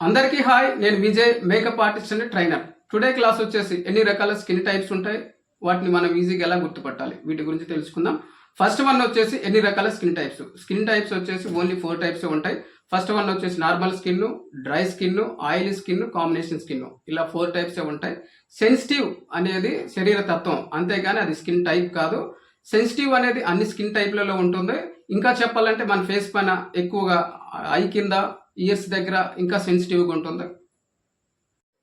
అందరికీ హాయ్. నేను Vijay, makeup artist and trainer. Today class వచ్చేసి ఎన్ని రకాల స్కిన్ టైప్స్ ఉంటాయి, వాటిని మనం ఈజీగా ఎలా గుర్తుపట్టాలి, వీటి గురించి తెలుసుకుందాం. ఫస్ట్ వన్ వచ్చేసి ఎన్ని రకాల స్కిన్ టైప్స్. స్కిన్ టైప్స్ వచ్చేసి ఓన్లీ 4 టైప్స్ ఉంటాయి. ఫస్ట్ వన్ వచ్చేసి normal skin, dry skin, oily skin, combination skin, ఇలా 4 టైప్స్ ఉంటాయి. సెన్సిటివ్ అనేది శరీర తత్వం, అంతేగాని అది స్కిన్ టైప్ కాదు. సెన్సిటివ్ అనేది అన్ని స్కిన్ టైప్లలో ఉంటుంది. ఇంకా చెప్పాలంటే మన ఫేస్ పైన ఎక్కువగా ఐ కింద, ఇయర్స్ దగ్గర ఇంకా సెన్సిటివ్గా ఉంటుంది.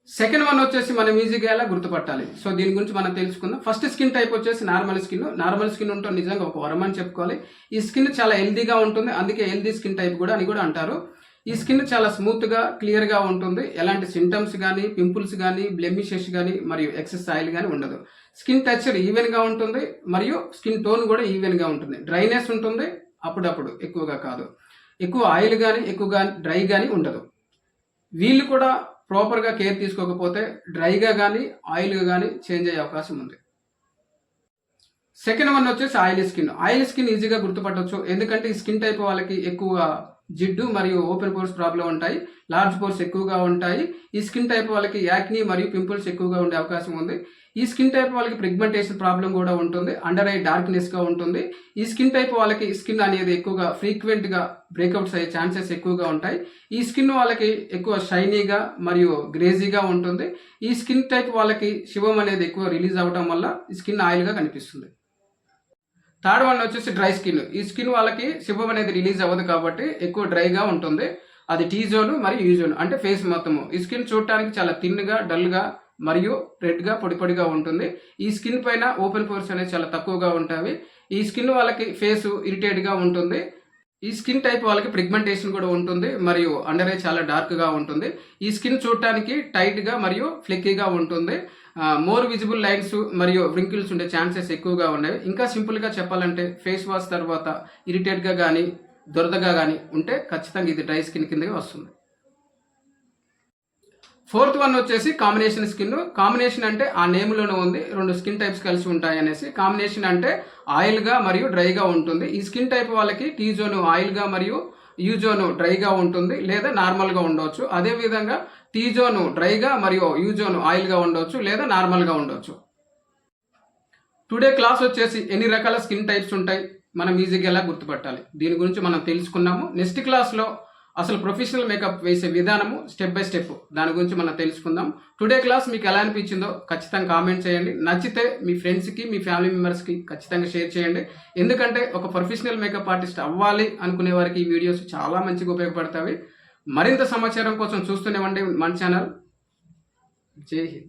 సెకండ్ వన్ వచ్చేసి మనం ఈజీగా ఎలా గుర్తుపట్టాలి, సో దీని గురించి మనం తెలుసుకుందాం. ఫస్ట్ స్కిన్ టైప్ వచ్చేసి నార్మల్ స్కిన్. నార్మల్ స్కిన్ ఉంటే నిజంగా ఒక వరం అని చెప్పుకోవాలి. ఈ స్కిన్ చాలా హెల్దీగా ఉంటుంది, అందుకే హెల్దీ స్కిన్ టైప్ కూడా అని కూడా అంటారు. ఈ స్కిన్ చాలా స్మూత్గా, క్లియర్గా ఉంటుంది. ఎలాంటి సింటమ్స్ కానీ, పింపుల్స్ కానీ, బ్లెమిషెస్ కానీ మరియు ఎక్సెస్ ఆయిల్ కానీ ఉండదు. స్కిన్ టెక్స్చర్ ఈవెన్గా ఉంటుంది మరియు స్కిన్ టోన్ కూడా ఈవెన్గా ఉంటుంది. డ్రైనెస్ ఉంటుంది అప్పుడప్పుడు, ఎక్కువగా కాదు. ఎక్కువ ఆయిల్ కానీ, ఎక్కువగా డ్రై కానీ ఉండదు. వీళ్ళు కూడా ప్రాపర్గా కేర్ తీసుకోకపోతే డ్రైగా కానీ, ఆయిల్గా కానీ చేంజ్ అయ్యే అవకాశం ఉంది. సెకండ్ వన్ వచ్చేసి ఆయిల్ స్కిన్. ఆయిల్ స్కిన్ ఈజీగా గుర్తుపట్టవచ్చు, ఎందుకంటే ఈ స్కిన్ టైప్ వాళ్ళకి ఎక్కువ జిడ్డు మరియు ఓపెన్ పోర్స్ ప్రాబ్లం ఉంటాయి, లార్జ్ పోర్స్ ఎక్కువగా ఉంటాయి. ఈ స్కిన్ టైప్ వాళ్ళకి యాక్నీ మరియు పింపుల్స్ ఎక్కువగా ఉండే అవకాశం ఉంది. ఈ స్కిన్ టైప్ వాళ్ళకి పిగ్మెంటేషన్ ప్రాబ్లం కూడా ఉంటుంది, అండర్ ఐ డార్క్నెస్గా ఉంటుంది. ఈ స్కిన్ టైప్ వాళ్ళకి స్కిన్ అనేది ఎక్కువగా ఫ్రీక్వెంట్గా బ్రేక్అవుట్స్ అయ్యే ఛాన్సెస్ ఎక్కువగా ఉంటాయి. ఈ స్కిన్ వాళ్ళకి ఎక్కువ షైనీగా మరియు గ్రేజీగా ఉంటుంది. ఈ స్కిన్ టైప్ వాళ్ళకి శివం అనేది ఎక్కువ రిలీజ్ అవ్వడం వల్ల ఈ స్కిన్ ఆయిల్గా కనిపిస్తుంది. థర్డ్ వన్ వచ్చేసి డ్రై స్కిన్. ఈ స్కిన్ వాళ్ళకి శివం అనేది రిలీజ్ అవ్వదు కాబట్టి ఎక్కువ డ్రైగా ఉంటుంది. అది టీ జోన్ మరియు యూ జోన్, అంటే ఫేస్ మొత్తము. ఈ స్కిన్ చూడటానికి చాలా థిన్గా, డల్గా మరియు రెడ్గా, పొడి పొడిగా ఉంటుంది. ఈ స్కిన్ పైన ఓపెన్ పోర్స్ అనేది చాలా తక్కువగా ఉంటాయి. ఈ స్కిన్ వాళ్ళకి ఫేస్ ఇరిటేట్గా ఉంటుంది. ఈ స్కిన్ టైప్ వాళ్ళకి పిగ్మెంటేషన్ కూడా ఉంటుంది మరియు అండర్ ఐ చాలా డార్క్గా ఉంటుంది. ఈ స్కిన్ చూడటానికి టైట్గా మరియు ఫ్లెక్కీగా ఉంటుంది. మోర్ విజిబుల్ లైన్స్ మరియు వ్రింకిల్స్ ఉండే ఛాన్సెస్ ఎక్కువగా ఉన్నాయి. ఇంకా సింపుల్గా చెప్పాలంటే ఫేస్ వాష్ తర్వాత ఇరిటేట్గా కానీ, దురదగా కానీ ఉంటే ఖచ్చితంగా ఇది డ్రై స్కిన్ కిందగా వస్తుంది. ఫోర్త్ వన్ వచ్చేసి కాంబినేషన్ స్కిన్. కాంబినేషన్ అంటే ఆ నేమ్లోనే ఉంది, 2 స్కిన్ టైప్స్ కలిసి ఉంటాయి అనేసి. కాంబినేషన్ అంటే ఆయిల్గా మరియు డ్రైగా ఉంటుంది. ఈ స్కిన్ టైప్ వాళ్ళకి టీ జోన్ ఆయిల్గా మరియు యూ జోన్ డ్రైగా ఉంటుంది, లేదా నార్మల్గా ఉండవచ్చు. అదేవిధంగా టీ జోన్ డ్రైగా మరియు యూ జోన్ ఆయిల్గా ఉండవచ్చు, లేదా నార్మల్గా ఉండవచ్చు. టుడే క్లాస్ వచ్చేసి ఎన్ని రకాల స్కిన్ టైప్స్ ఉంటాయి, మనం ఈజీగా ఎలా గుర్తుపట్టాలి, దీని గురించి మనం తెలుసుకున్నాము. నెక్స్ట్ క్లాస్లో అసలు ప్రొఫెషనల్ మేకప్ వేసే విధానము స్టెప్ బై స్టెప్, దాని గురించి మనం తెలుసుకుందాం. టుడే క్లాస్ మీకు ఎలా అనిపించిందో ఖచ్చితంగా కామెంట్ చేయండి. నచ్చితే మీ ఫ్రెండ్స్కి, మీ ఫ్యామిలీ మెంబర్స్కి ఖచ్చితంగా షేర్ చేయండి. ఎందుకంటే ఒక ప్రొఫెషనల్ మేకప్ ఆర్టిస్ట్ అవ్వాలి అనుకునే వారికి ఈ వీడియోస్ చాలా మంచిగా ఉపయోగపడతాయి. మరింత సమాచారం కోసం చూస్తూనే ఉండండి మన ఛానల్. జై హింద్.